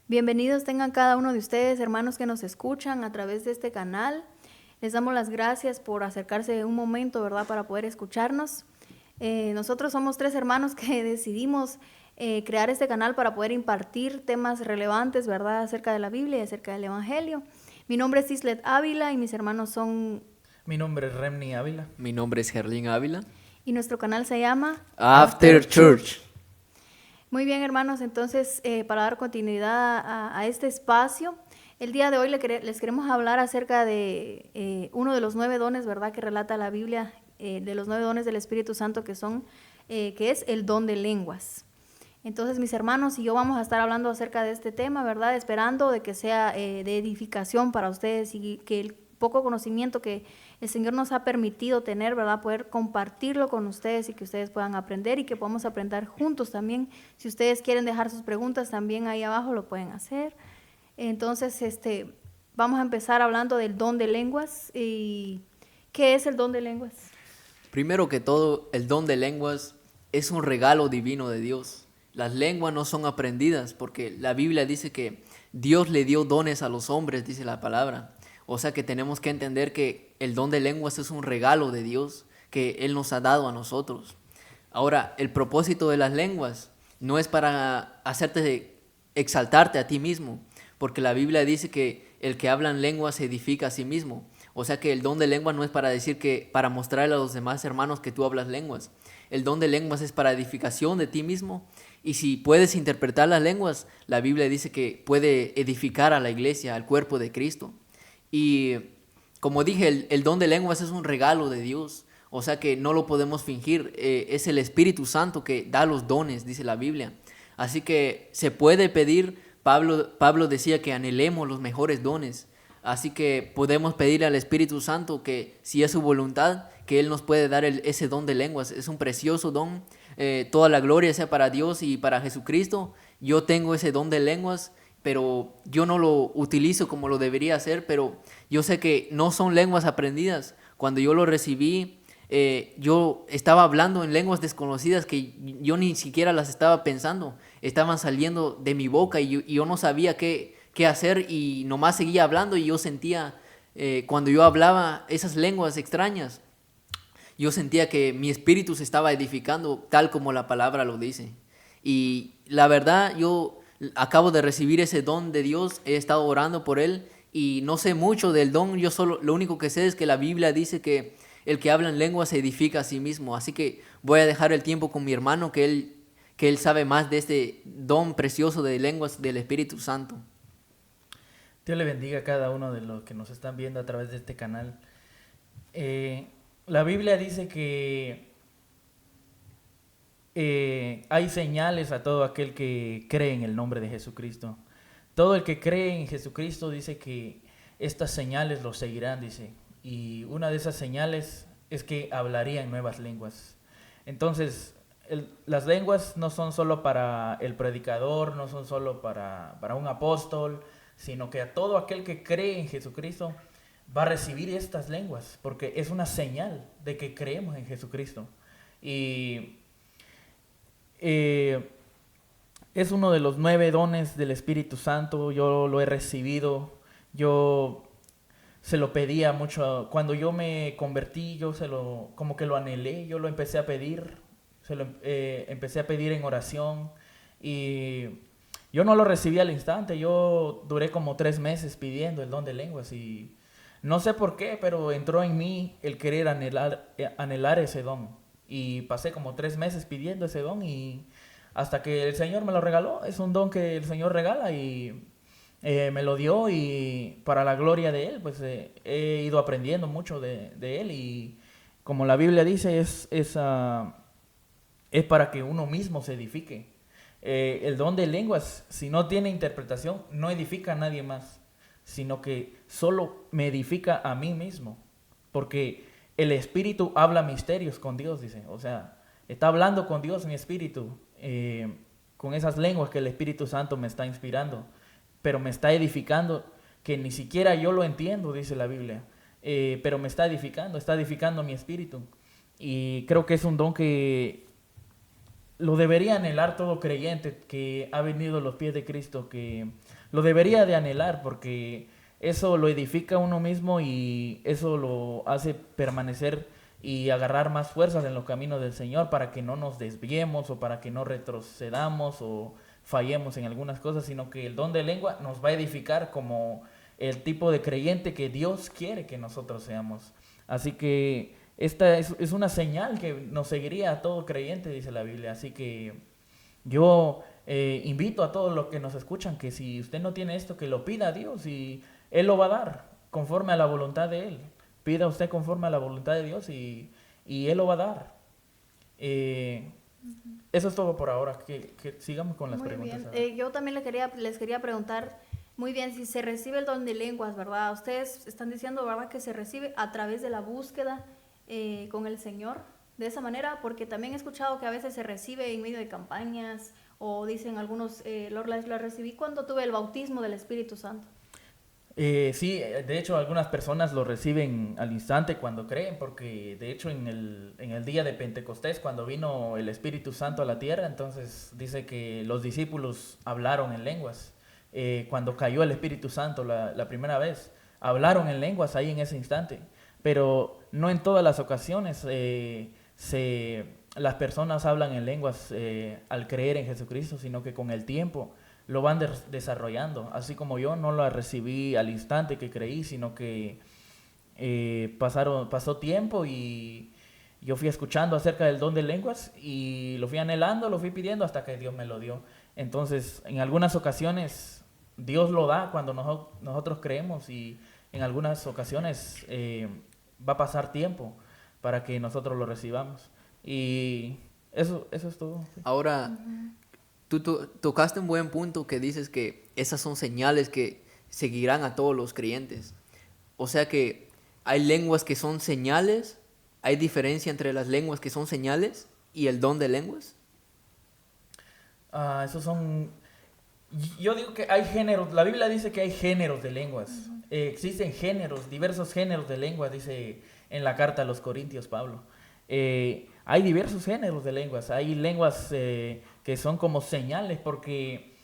Bienvenidos tengan cada uno de ustedes, hermanos que nos escuchan a través de este canal. Les damos las gracias por acercarse un momento, ¿verdad?, para poder escucharnos. Nosotros somos 3 hermanos que decidimos crear este canal para poder impartir temas relevantes, ¿verdad?, acerca de la Biblia y acerca del Evangelio. Mi nombre es Islet Ávila y mis hermanos son... Mi nombre es Remni Ávila. Mi nombre es Gerlín Ávila. Y nuestro canal se llama After Church. Muy bien, hermanos, entonces para dar continuidad a este espacio, el día de hoy les queremos hablar acerca de uno de los 9 dones, ¿verdad?, que relata la Biblia, de los 9 dones del Espíritu Santo que es el don de lenguas. Entonces, mis hermanos y yo vamos a estar hablando acerca de este tema, ¿verdad?, esperando de que sea de edificación para ustedes y que el poco conocimiento que el Señor nos ha permitido tener, ¿verdad?, poder compartirlo con ustedes y que ustedes puedan aprender y que podamos aprender juntos también. Si ustedes quieren dejar sus preguntas también ahí abajo lo pueden hacer. Entonces, vamos a empezar hablando del don de lenguas. ¿Y qué es el don de lenguas? Primero que todo, el don de lenguas es un regalo divino de Dios. Las lenguas no son aprendidas porque la Biblia dice que Dios le dio dones a los hombres, dice la palabra. O sea que tenemos que entender que el don de lenguas es un regalo de Dios que Él nos ha dado a nosotros. Ahora, el propósito de las lenguas no es para hacerte exaltarte a ti mismo, porque la Biblia dice que el que habla en lenguas se edifica a sí mismo. O sea que el don de lenguas no es para decir que, para mostrarle a los demás hermanos que tú hablas lenguas. El don de lenguas es para edificación de ti mismo. Y si puedes interpretar las lenguas, la Biblia dice que puede edificar a la iglesia, al cuerpo de Cristo. Y como dije, el don de lenguas es un regalo de Dios. O sea que no lo podemos fingir. Es el Espíritu Santo que da los dones, dice la Biblia. Así que se puede pedir. Pablo decía que anhelemos los mejores dones. Así que podemos pedir al Espíritu Santo que, si es su voluntad, que Él nos puede dar ese don de lenguas. Es un precioso don. Toda la gloria sea para Dios y para Jesucristo. Yo tengo ese don de lenguas, pero yo no lo utilizo como lo debería hacer. Pero yo sé que no son lenguas aprendidas. Cuando yo lo recibí, yo estaba hablando en lenguas desconocidas que yo ni siquiera las estaba pensando. Estaban saliendo de mi boca y yo no sabía qué hacer y nomás seguía hablando y yo sentía, cuando yo hablaba esas lenguas extrañas, yo sentía que mi espíritu se estaba edificando tal como la palabra lo dice. Y la verdad, yo acabo de recibir ese don de Dios, he estado orando por él y no sé mucho del don. Yo solo, lo único que sé es que la Biblia dice que el que habla en lenguas se edifica a sí mismo. Así que voy a dejar el tiempo con mi hermano, que él sabe más de este don precioso de lenguas del Espíritu Santo. Dios le bendiga a cada uno de los que nos están viendo a través de este canal. La Biblia dice que hay señales a todo aquel que cree en el nombre de Jesucristo. Todo el que cree en Jesucristo dice que estas señales lo seguirán, dice. Y una de esas señales es que hablaría en nuevas lenguas. Entonces, las lenguas no son solo para el predicador, no son solo para un apóstol, sino que a todo aquel que cree en Jesucristo va a recibir estas lenguas, porque es una señal de que creemos en Jesucristo. Y es uno de los 9 dones del Espíritu Santo. Yo lo he recibido, yo se lo pedía mucho. Cuando yo me convertí, como que lo anhelé, yo lo empecé a pedir, empecé a pedir en oración y yo no lo recibí al instante. Yo duré como 3 meses pidiendo el don de lenguas y no sé por qué, pero entró en mí el querer anhelar ese don. Y pasé como 3 meses pidiendo ese don y hasta que el Señor me lo regaló. Es un don que el Señor regala y me lo dio, y para la gloria de Él, pues he ido aprendiendo mucho de Él. Y como la Biblia dice, es para que uno mismo se edifique. El don de lenguas, si no tiene interpretación, no edifica a nadie más, sino que solo me edifica a mí mismo, porque el Espíritu habla misterios con Dios, dice. O sea, está hablando con Dios mi Espíritu, con esas lenguas que el Espíritu Santo me está inspirando, pero me está edificando, que ni siquiera yo lo entiendo, dice la Biblia, pero me está edificando mi espíritu. Y creo que es un don que lo debería anhelar todo creyente que ha venido a los pies de Cristo, que lo debería de anhelar porque eso lo edifica a uno mismo y eso lo hace permanecer y agarrar más fuerzas en los caminos del Señor para que no nos desviemos o para que no retrocedamos o fallemos en algunas cosas, sino que el don de lengua nos va a edificar como el tipo de creyente que Dios quiere que nosotros seamos. Así que esta es una señal que nos seguiría a todo creyente, dice la Biblia. Así que yo invito a todos los que nos escuchan que si usted no tiene esto, que lo pida a Dios y Él lo va a dar conforme a la voluntad de Él. Pida usted conforme a la voluntad de Dios y Él lo va a dar. Eso es todo por ahora. Que sigamos con las Muy preguntas. bien. Yo también les quería preguntar, muy bien, si se recibe el don de lenguas, ¿verdad? Ustedes están diciendo, ¿verdad?, que se recibe a través de la búsqueda con el Señor, de esa manera, porque también he escuchado que a veces se recibe en medio de campañas, o dicen algunos, la recibí cuando tuve el bautismo del Espíritu Santo. Sí, de hecho algunas personas lo reciben al instante cuando creen, porque de hecho en el día de Pentecostés, cuando vino el Espíritu Santo a la tierra, entonces dice que los discípulos hablaron en lenguas. Cuando cayó el Espíritu Santo la primera vez, hablaron en lenguas ahí en ese instante, pero no en todas las ocasiones las personas hablan en lenguas al creer en Jesucristo, sino que con el tiempo lo van desarrollando, así como yo no la recibí al instante que creí, sino que pasó tiempo y yo fui escuchando acerca del don de lenguas y lo fui anhelando, lo fui pidiendo hasta que Dios me lo dio. Entonces, en algunas ocasiones Dios lo da cuando nosotros creemos y en algunas ocasiones va a pasar tiempo para que nosotros lo recibamos. Y eso es todo. Sí. Ahora, tú tocaste un buen punto que dices que esas son señales que seguirán a todos los creyentes. O sea que hay lenguas que son señales, hay diferencia entre las lenguas que son señales y el don de lenguas. Esos son... Yo digo que hay géneros, la Biblia dice que hay géneros de lenguas. Existen géneros, diversos géneros de lenguas, dice en la carta a los Corintios Pablo. Hay diversos géneros de lenguas, hay lenguas que son como señales, porque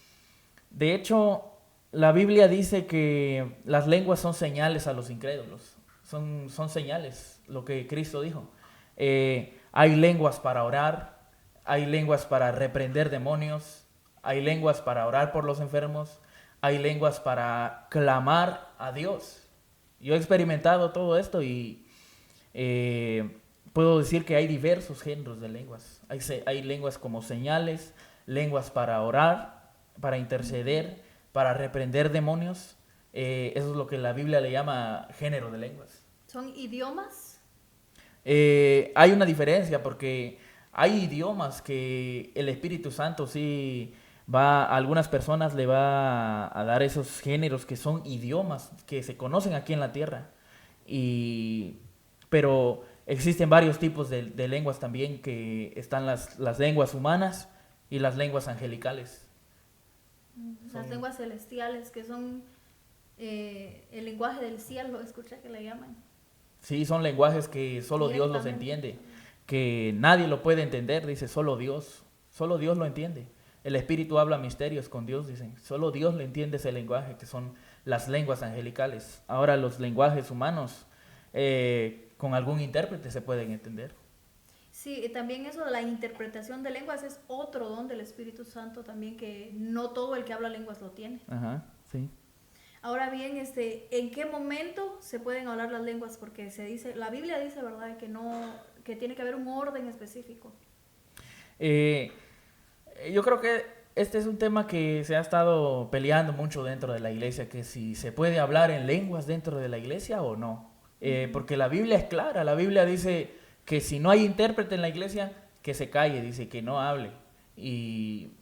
de hecho la Biblia dice que las lenguas son señales a los incrédulos, son señales, lo que Cristo dijo. Hay lenguas para orar, hay lenguas para reprender demonios, hay lenguas para orar por los enfermos, hay lenguas para clamar a Dios. Yo he experimentado todo esto y puedo decir que hay diversos géneros de lenguas. Hay lenguas como señales, lenguas para orar, para interceder, para reprender demonios. Eso es lo que la Biblia le llama género de lenguas. ¿Son idiomas? Hay una diferencia porque hay idiomas que el Espíritu Santo sí a algunas personas le va a dar esos géneros que son idiomas que se conocen aquí en la tierra. Pero existen varios tipos de lenguas también, que están las lenguas humanas y las lenguas angelicales. Las lenguas celestiales, que son el lenguaje del cielo, escucha que le llaman. Sí, son lenguajes que solo Dios los entiende, que nadie lo puede entender, dice, solo Dios lo entiende. El Espíritu habla misterios con Dios, dicen, solo Dios le entiende ese lenguaje, que son las lenguas angelicales. Ahora los lenguajes humanos, con algún intérprete se pueden entender. Sí, y también eso de la interpretación de lenguas es otro don del Espíritu Santo también, que no todo el que habla lenguas lo tiene. Ajá, sí. Ahora bien, ¿en qué momento se pueden hablar las lenguas? Porque se dice, la Biblia dice, ¿verdad?, que tiene que haber un orden específico. Yo creo que este es un tema que se ha estado peleando mucho dentro de la iglesia, que si se puede hablar en lenguas dentro de la iglesia o no. Porque la Biblia es clara, la Biblia dice que si no hay intérprete en la iglesia, que se calle, dice que no hable. Y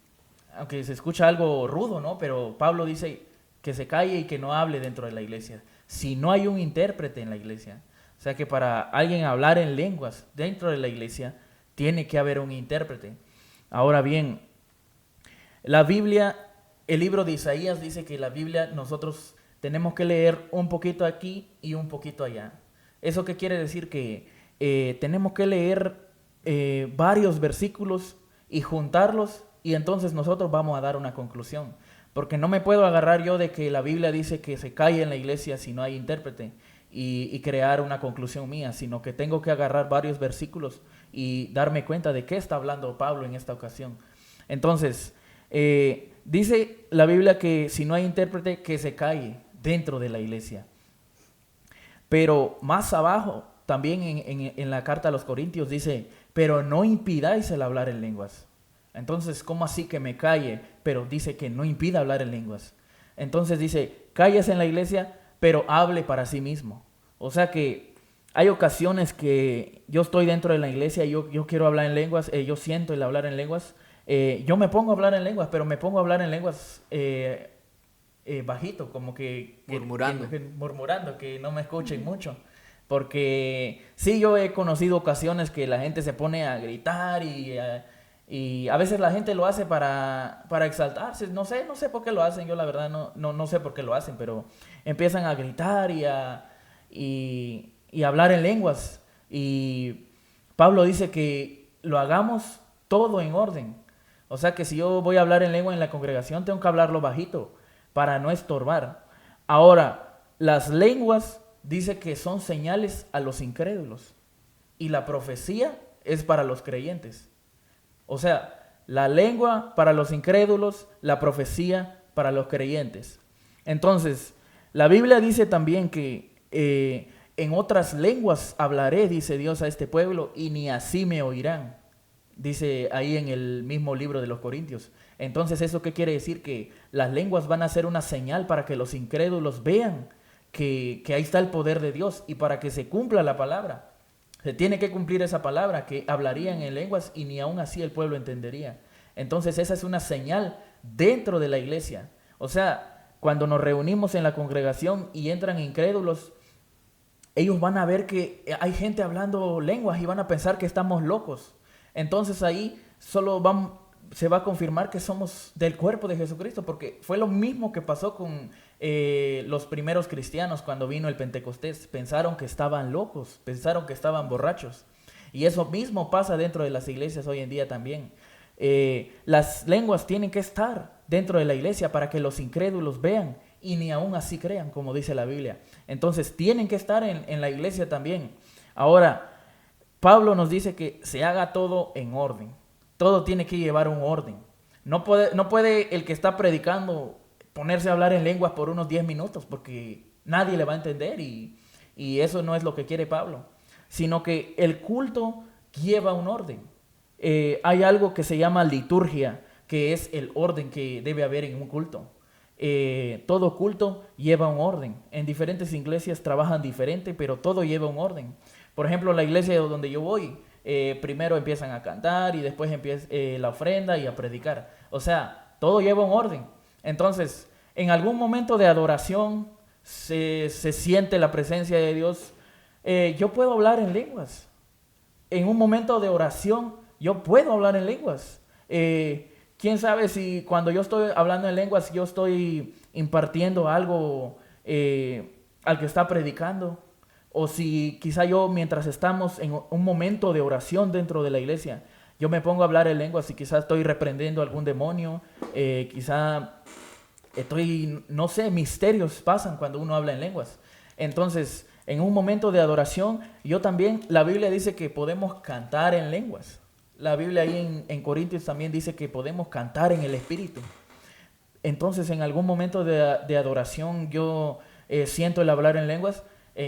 aunque se escucha algo rudo, ¿no? Pero Pablo dice que se calle y que no hable dentro de la iglesia, si no hay un intérprete en la iglesia. O sea que para alguien hablar en lenguas dentro de la iglesia, tiene que haber un intérprete. Ahora bien, la Biblia, el libro de Isaías dice que la Biblia nosotros tenemos que leer un poquito aquí y un poquito allá. ¿Eso qué quiere decir? Que tenemos que leer varios versículos y juntarlos, y entonces nosotros vamos a dar una conclusión. Porque no me puedo agarrar yo de que la Biblia dice que se calle en la iglesia si no hay intérprete y crear una conclusión mía, sino que tengo que agarrar varios versículos y darme cuenta de qué está hablando Pablo en esta ocasión. Entonces, dice la Biblia que si no hay intérprete, que se calle dentro de la iglesia. Pero más abajo, también en la carta a los Corintios dice, pero no impidáis el hablar en lenguas. Entonces, ¿cómo así que me calle? Pero dice que no impida hablar en lenguas. Entonces dice, calles en la iglesia, pero hable para sí mismo. O sea que hay ocasiones que yo estoy dentro de la iglesia y yo quiero hablar en lenguas, yo siento el hablar en lenguas. Yo me pongo a hablar en lenguas, pero me pongo a hablar en lenguas bajito, como que murmurando, que no me escuchen mucho. Porque sí, yo he conocido ocasiones que la gente se pone a gritar y a veces la gente lo hace para exaltarse. No sé por qué lo hacen, yo la verdad no sé por qué lo hacen, pero empiezan a gritar y hablar en lenguas. Y Pablo dice que lo hagamos todo en orden. O sea que si yo voy a hablar en lengua en la congregación, tengo que hablarlo bajito para no estorbar. Ahora, las lenguas dice que son señales a los incrédulos y la profecía es para los creyentes. O sea, la lengua para los incrédulos, la profecía para los creyentes. Entonces, la Biblia dice también que en otras lenguas hablaré, dice Dios a este pueblo, y ni así me oirán. Dice ahí en el mismo libro de los Corintios. Entonces, ¿eso qué quiere decir? Que las lenguas van a ser una señal para que los incrédulos vean que ahí está el poder de Dios y para que se cumpla la palabra. Se tiene que cumplir esa palabra, que hablarían en lenguas y ni aún así el pueblo entendería. Entonces, esa es una señal dentro de la iglesia. O sea, cuando nos reunimos en la congregación y entran incrédulos, ellos van a ver que hay gente hablando lenguas y van a pensar que estamos locos. Entonces ahí solo se va a confirmar que somos del cuerpo de Jesucristo, porque fue lo mismo que pasó con los primeros cristianos cuando vino el Pentecostés. Pensaron que estaban locos, pensaron que estaban borrachos. Y eso mismo pasa dentro de las iglesias hoy en día también. Las lenguas tienen que estar dentro de la iglesia para que los incrédulos vean y ni aún así crean, como dice la Biblia. Entonces tienen que estar en la iglesia también. Ahora, Pablo nos dice que se haga todo en orden. Todo tiene que llevar un orden. No puede el que está predicando ponerse a hablar en lenguas por unos 10 minutos porque nadie le va a entender y eso no es lo que quiere Pablo. Sino que el culto lleva un orden. Hay algo que se llama liturgia, que es el orden que debe haber en un culto. Todo culto lleva un orden. En diferentes iglesias trabajan diferente, pero todo lleva un orden. Por ejemplo, la iglesia donde yo voy, primero empiezan a cantar y después empieza la ofrenda y a predicar. O sea, todo lleva un orden. Entonces, en algún momento de adoración se siente la presencia de Dios. Yo puedo hablar en lenguas. En un momento de oración, yo puedo hablar en lenguas. ¿Quién sabe si cuando yo estoy hablando en lenguas, yo estoy impartiendo algo al que está predicando? O si quizá yo, mientras estamos en un momento de oración dentro de la iglesia, yo me pongo a hablar en lenguas y quizá estoy reprendiendo algún demonio, quizá no sé, misterios pasan cuando uno habla en lenguas. Entonces, en un momento de adoración, la Biblia dice que podemos cantar en lenguas. La Biblia ahí en Corintios también dice que podemos cantar en el Espíritu. Entonces, en algún momento de adoración, yo siento el hablar en lenguas.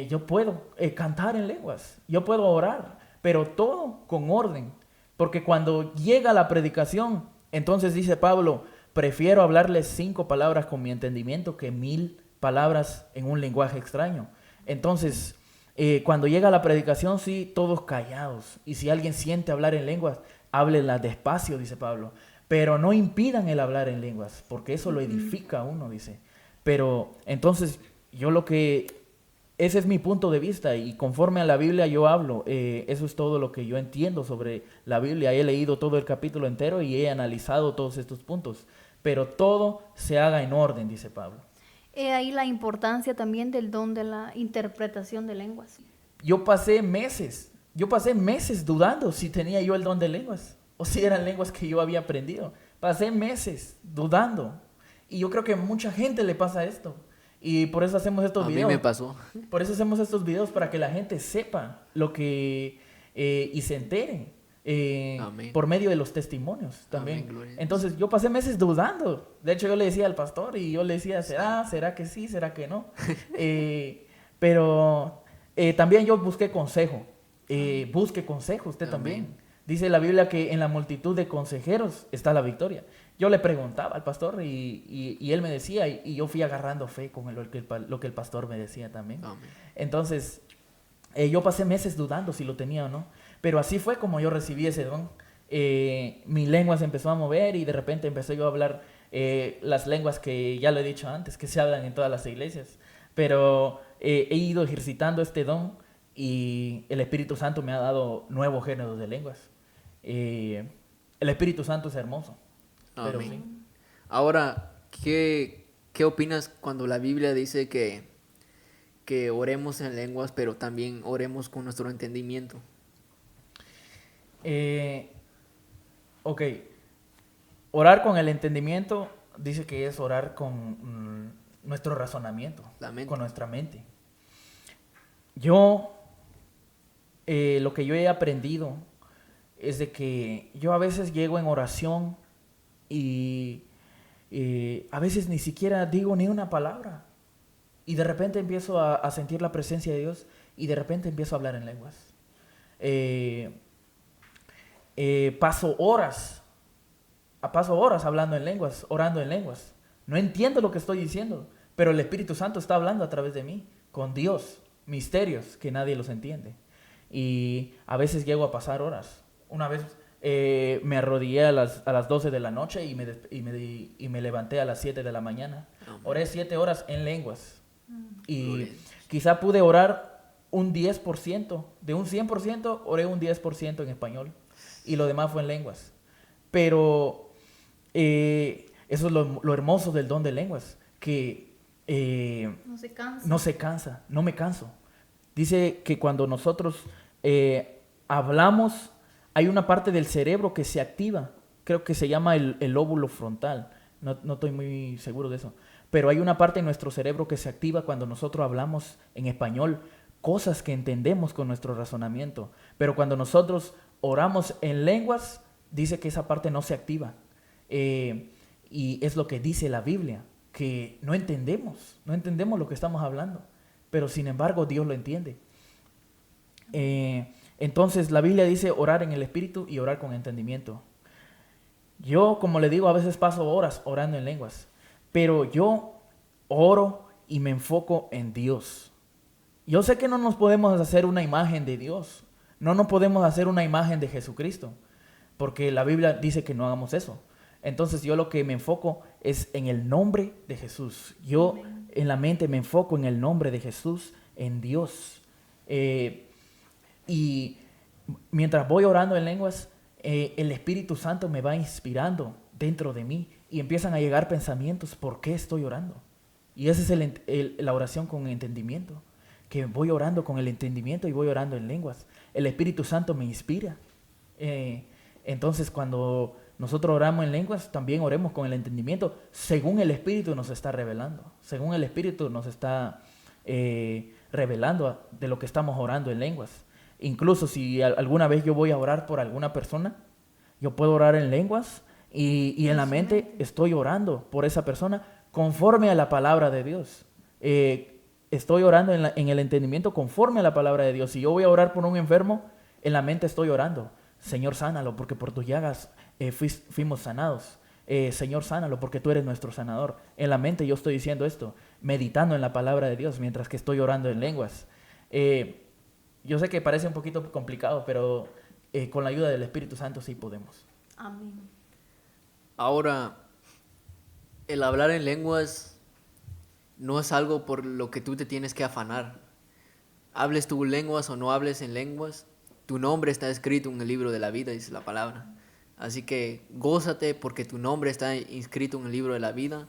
Yo puedo cantar en lenguas, yo puedo orar, pero todo con orden. Porque cuando llega la predicación, entonces dice Pablo, prefiero hablarles 5 palabras con mi entendimiento que 1000 palabras en un lenguaje extraño. Entonces, cuando llega la predicación, sí, todos callados. Y si alguien siente hablar en lenguas, háblenla despacio, dice Pablo. Pero no impidan el hablar en lenguas, porque eso lo edifica a uno, dice. Pero entonces, ese es mi punto de vista y conforme a la Biblia yo hablo. Eso es todo lo que yo entiendo sobre la Biblia. He leído todo el capítulo entero y he analizado todos estos puntos. Pero todo se haga en orden, dice Pablo. Ahí la importancia también del don de la interpretación de lenguas. Yo pasé meses dudando si tenía yo el don de lenguas. o si eran lenguas que yo había aprendido. Pasé meses dudando. Y yo creo que a mucha gente le pasa esto. Y por eso hacemos estos A videos. mí me pasó. Por eso hacemos estos videos, para que la gente sepa lo que y se entere Amén. por medio de los testimonios también. Amén, gloria a Dios. Entonces yo pasé meses dudando. De hecho yo le decía al pastor y yo le decía, ¿será que sí? ¿Será que no? Pero también yo busqué consejo. Busque consejo usted Amén. también. Dice la Biblia que en la multitud de consejeros está la victoria. Yo le preguntaba al pastor y él me decía, y yo fui agarrando fe con lo que el pastor me decía también. Amén. Entonces, yo pasé meses dudando si lo tenía o no, pero así fue como yo recibí ese don. Mi lengua se empezó a mover y de repente empecé yo a hablar las lenguas que ya lo he dicho antes, que se hablan en todas las iglesias. Pero he ido ejercitando este don y el Espíritu Santo me ha dado nuevos géneros de lenguas. El Espíritu Santo es hermoso. Pero Amén. sí. Ahora, ¿qué opinas cuando la Biblia dice que oremos en lenguas, pero también oremos con nuestro entendimiento? Ok, orar con el entendimiento dice que es orar con nuestro razonamiento, La mente. con nuestra mente. Yo, lo que yo he aprendido es de que yo a veces llego en oración y a veces ni siquiera digo ni una palabra. Y de repente empiezo a sentir la presencia de Dios y de repente empiezo a hablar en lenguas. Paso horas hablando en lenguas, orando en lenguas. No entiendo lo que estoy diciendo, pero el Espíritu Santo está hablando a través de mí, con Dios, misterios que nadie los entiende. Y a veces llego a pasar horas. Una vez me arrodillé a las 12 de la noche y me levanté a las 7 de la mañana. Amén. Oré 7 horas en lenguas. Gloria Y a Dios. quizá pude orar un 10%. De un 100% oré un 10% en español. Y lo demás fue en lenguas. Pero eso es lo hermoso del don de lenguas. Que No se cansa. no se cansa, no me canso. Dice que cuando nosotros hablamos, hay una parte del cerebro que se activa. Creo que se llama el lóbulo frontal. No estoy muy seguro de eso. Pero hay una parte en nuestro cerebro que se activa cuando nosotros hablamos en español, cosas que entendemos con nuestro razonamiento. Pero cuando nosotros oramos en lenguas, dice que esa parte no se activa. Y es lo que dice la Biblia, que no entendemos lo que estamos hablando, pero sin embargo Dios lo entiende. Entonces la Biblia dice orar en el Espíritu y orar con entendimiento. Yo, como le digo, a veces paso horas orando en lenguas, pero yo oro y me enfoco en Dios. Yo sé que no nos podemos hacer una imagen de Dios, no nos podemos hacer una imagen de Jesucristo, porque la Biblia dice que no hagamos eso. Entonces yo lo que me enfoco es en el nombre de Jesús. Yo en la mente me enfoco en el nombre de Jesús, en Dios. Y mientras voy orando en lenguas, el Espíritu Santo me va inspirando dentro de mí y empiezan a llegar pensamientos, ¿por qué estoy orando? Y esa es la oración con entendimiento, que voy orando con el entendimiento y voy orando en lenguas. El Espíritu Santo me inspira. Entonces cuando nosotros oramos en lenguas, también oremos con el entendimiento, según el Espíritu nos está revelando, según el Espíritu nos está revelando de lo que estamos orando en lenguas. Incluso si alguna vez yo voy a orar por alguna persona, yo puedo orar en lenguas y en la mente estoy orando por esa persona conforme a la palabra de Dios. Estoy orando en el entendimiento conforme a la palabra de Dios. Si yo voy a orar por un enfermo, en la mente estoy orando. Señor, sánalo, porque por tus llagas fuimos sanados. Señor, sánalo, porque tú eres nuestro sanador. En la mente yo estoy diciendo esto, meditando en la palabra de Dios mientras que estoy orando en lenguas. Yo sé que parece un poquito complicado, pero con la ayuda del Espíritu Santo sí podemos. Amén. Ahora, el hablar en lenguas no es algo por lo que tú te tienes que afanar. Hables tú lenguas o no hables en lenguas, tu nombre está escrito en el libro de la vida, dice la palabra. Así que gózate porque tu nombre está inscrito en el libro de la vida.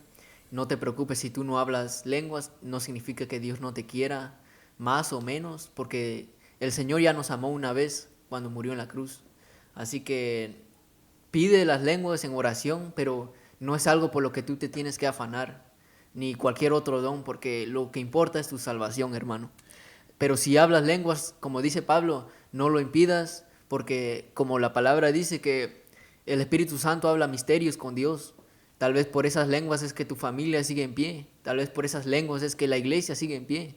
No te preocupes si tú no hablas lenguas, no significa que Dios no te quiera más o menos, porque el Señor ya nos amó una vez cuando murió en la cruz. Así que pide las lenguas en oración, pero no es algo por lo que tú te tienes que afanar, ni cualquier otro don, porque lo que importa es tu salvación, hermano. Pero si hablas lenguas, como dice Pablo, no lo impidas, porque como la palabra dice que el Espíritu Santo habla misterios con Dios. Tal vez por esas lenguas es que tu familia sigue en pie. Tal vez por esas lenguas es que la iglesia sigue en pie.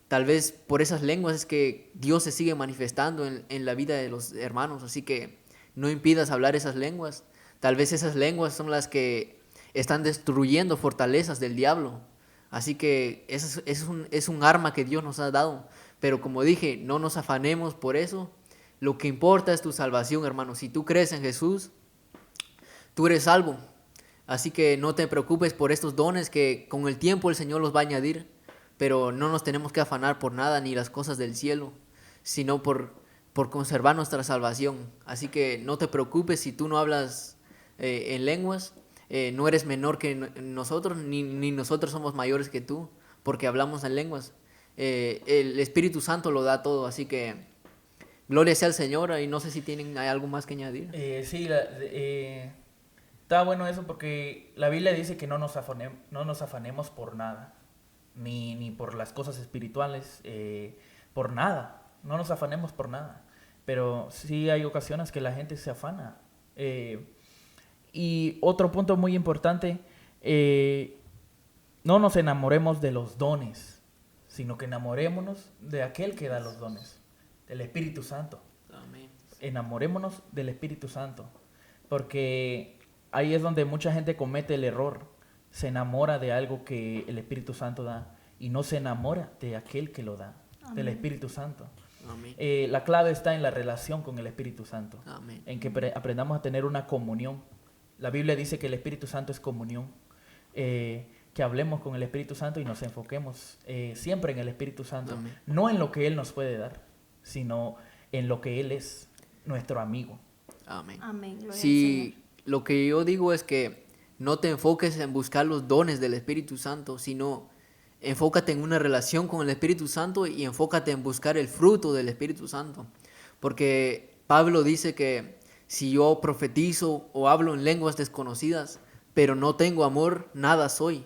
Tal vez por esas lenguas es que Dios se sigue manifestando en la vida de los hermanos. Así que no impidas hablar esas lenguas. Tal vez esas lenguas son las que están destruyendo fortalezas del diablo. Así que es un arma que Dios nos ha dado. Pero como dije, no nos afanemos por eso. Lo que importa es tu salvación, hermano. Si tú crees en Jesús, tú eres salvo. Así que no te preocupes por estos dones que con el tiempo el Señor los va a añadir, pero no nos tenemos que afanar por nada ni las cosas del cielo, sino por conservar nuestra salvación. Así que no te preocupes si tú no hablas en lenguas, no eres menor que nosotros, ni nosotros somos mayores que tú, porque hablamos en lenguas. El Espíritu Santo lo da todo, así que gloria sea al Señor. Y no sé si hay algo más que añadir. Sí, está bueno eso porque la Biblia dice que no nos afanemos por nada, ni por las cosas espirituales, por nada, no nos afanemos por nada, pero sí hay ocasiones que la gente se afana. Y otro punto muy importante, no nos enamoremos de los dones, sino que enamorémonos de aquel que da los dones, del Espíritu Santo. Amén. Enamorémonos del Espíritu Santo, porque ahí es donde mucha gente comete el error. Se enamora de algo que el Espíritu Santo da y no se enamora de aquel que lo da, Amén. Del Espíritu Santo. Amén. La clave está en la relación con el Espíritu Santo. Amén. En que aprendamos a tener una comunión. La Biblia dice que el Espíritu Santo es comunión. Que hablemos con el Espíritu Santo y nos enfoquemos siempre en el Espíritu Santo. Amén. No en lo que Él nos puede dar, sino en lo que Él es, nuestro amigo. Amén. Amén. Sí, lo que yo digo es que no te enfoques en buscar los dones del Espíritu Santo, sino enfócate en una relación con el Espíritu Santo y enfócate en buscar el fruto del Espíritu Santo. Porque Pablo dice que si yo profetizo o hablo en lenguas desconocidas, pero no tengo amor, nada soy.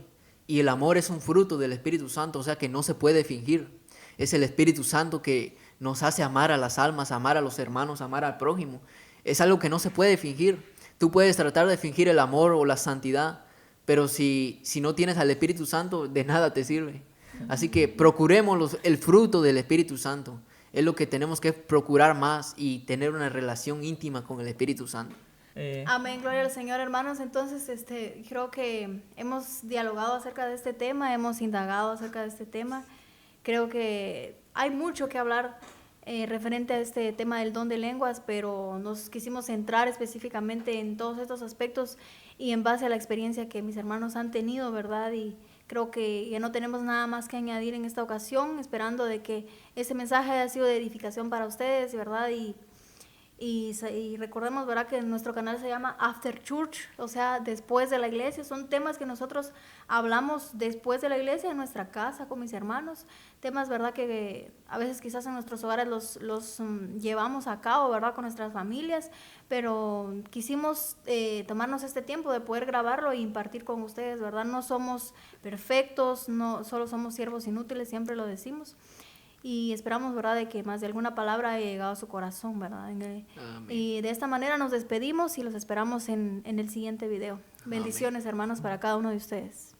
Y el amor es un fruto del Espíritu Santo, o sea que no se puede fingir. Es el Espíritu Santo que nos hace amar a las almas, amar a los hermanos, amar al prójimo. Es algo que no se puede fingir. Tú puedes tratar de fingir el amor o la santidad, pero si no tienes al Espíritu Santo, de nada te sirve. Así que procuremos el fruto del Espíritu Santo. Es lo que tenemos que procurar más y tener una relación íntima con el Espíritu Santo. Amén, gloria al Señor, hermanos. Entonces, creo que hemos dialogado acerca de este tema, hemos indagado acerca de este tema. Creo que hay mucho que hablar referente a este tema del don de lenguas, pero nos quisimos centrar específicamente en todos estos aspectos y en base a la experiencia que mis hermanos han tenido, ¿verdad? Y creo que ya no tenemos nada más que añadir en esta ocasión, esperando de que este mensaje haya sido de edificación para ustedes, ¿verdad? Y recordemos, ¿verdad?, que nuestro canal se llama After Church, o sea, después de la iglesia. Son temas que nosotros hablamos después de la iglesia, en nuestra casa, con mis hermanos. Temas, ¿verdad?, que a veces quizás en nuestros hogares los llevamos a cabo, ¿verdad?, con nuestras familias, pero quisimos tomarnos este tiempo de poder grabarlo e impartir con ustedes, ¿verdad? No somos perfectos, no solo somos siervos inútiles, siempre lo decimos. Y esperamos, ¿verdad?, de que más de alguna palabra haya llegado a su corazón, ¿verdad? Amén. Y de esta manera nos despedimos y los esperamos en el siguiente video. Bendiciones, hermanos, para cada uno de ustedes.